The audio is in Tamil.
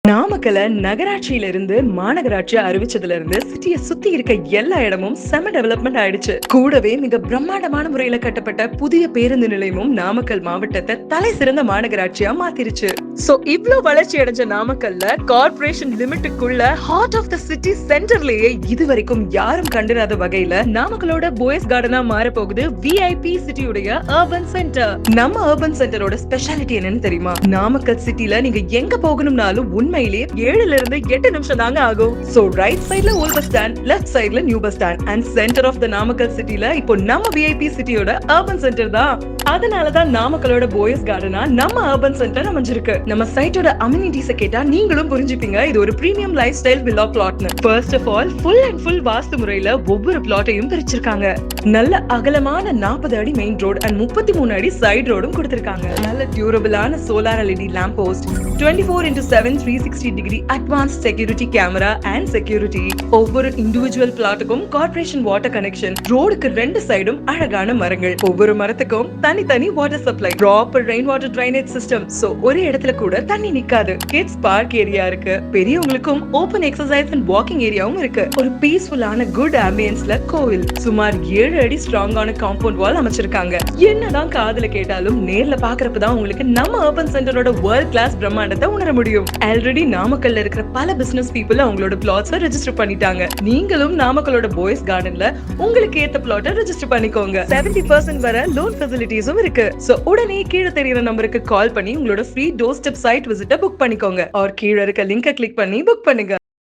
நாமக்கல நகராட்சியில இருந்து மாநகராட்சி அறிவிச்சதுல இருந்து சிட்டியை சுத்தி இருக்க எல்லா இடமும் செம டெவலப்மெண்ட் ஆயிடுச்சு. கூடவே மிக பிரம்மாண்டமான முறையில கட்டப்பட்ட புதிய பேருந்து நிலையமும் நாமக்கல் மாவட்டத்தை தலை சிறந்த மாநகராட்சியா மாத்திருச்சு. சோ இவ்ளோ வளர்ச்சி அடைஞ்ச நாமக்கல்ல கார்ப்பரேஷன் லிமிட்டுக்குள்ள ஹார்ட் ஆஃப் த சிட்டி சென்டர்லயே இதுவரைக்கும் யாரும் கண்டிராத வகையில நாமக்கலோட போய்ஸ் கார்டனா மாற போகுது விஐபி சிட்டியுடைய அர்பன் சென்டர். நம்ம அர்பன் சென்டரோட ஸ்பெஷாலிட்டி என்னன்னு தெரியுமா? நாமக்கல் சிட்டில நீங்க எங்க போகணும்னாலும் உண்மையிலேயே 7ல இருந்து 8 நிமிஷம் தாங்க ஆகும். சோ ரைட் சைடுல ஓல்ட் பஸ் ஸ்டாண்ட், லெஃப்ட் சைடுல new bus stand and centre of the Namakkal சிட்டில இப்போ நம்ம விஐபி சிட்டியோட அர்பன் சென்டர் தான். அதனாலதான் நாமக்கலோட போய்ஸ் கார்டனா நம்ம அர்பன் சென்டர் அமைஞ்சிருக்கு. நம்ம சைட்டோட அம்யூனிட்டிஸை கேட்டா நீங்களும் புரிஞ்சுப்பீங்க இது ஒரு பிரீமியம் லைஃப் ஸ்டைல் வில்லா பிளாட்னு. First of all full and full vastu முறையில ஒவ்வொரு பிளாட்டையும் பிரிச்சிருக்காங்க. நல்ல அகலமான 40 அடி மெயின் ரோட் அண்ட் 33 அடி சைடு ரோடும் கொடுத்திருக்காங்க. நல்ல டியூரபிளான solar LED lamp post, 24x7 360 degree advance security camera and security. ஒவ்வொரு இண்டிவிஜுவல் பிளாட்டுக்கும் கார்ப்பரேஷன் வாட்டர் கனெக்ஷன், ரோடுக்கு 2 சைடும் அழகான மரங்கள், ஒவ்வொரு மரத்துக்கும் தனித்தனி water supply, proper rain water drainage system. So ஒரே இடத்துல கூட தண்ணி நிக்காது. கிட்ஸ் பார்க் ஏரியா இருக்கு. பெரியவங்களுக்கும் ஓபன் எக்ஸசைஸ் அண்ட் வாக்கிங் ஏரியாவும் இருக்கு. ஒரு பீஸ்ஃபுல்லான குட் ஆம்பியன்ஸ்ல கோவில், சுமார் 7 அடி ஸ்ட்ராங்கான காம்பவுண்ட் வால் அமைச்சிருக்காங்க. என்னதான் காதுல கேட்டாலும் நேர்ல பாக்குறப்பதான் உங்களுக்கு நம்ம அர்பன் சென்டரோட வேர்ல்ட் கிளாஸ் பிரம்மாண்டத்தை உணர முடியும். ஆல்ரெடி நாமக்கல்ல இருக்கிற பல பிசினஸ் பீப்புள் அவங்களோட பிளாட்ஸ் ரெஜிஸ்டர் பண்ணிட்டாங்க. நீங்களும் நாமக்கலோட பாய்ஸ் கார்டன்ல உங்களுக்கு ஏத்த பிளாட்டை ரெஜிஸ்டர் பண்ணிக்கோங்க. 70% வர லோன் ஃபெசிலிட்டிஸும் இருக்கு. சோ உடனே கீழே தெரியுற நம்பருக்கு கால் பண்ணி உங்களோட ஃப்ரீ டோர் ஸ்டெப் சைட் விசிட்ட புக் பண்ணிக்கோங்க. ஆர் கீழே இருக்க லிங்கை கிளிக் பண்ணி புக் பண்ணுங்க.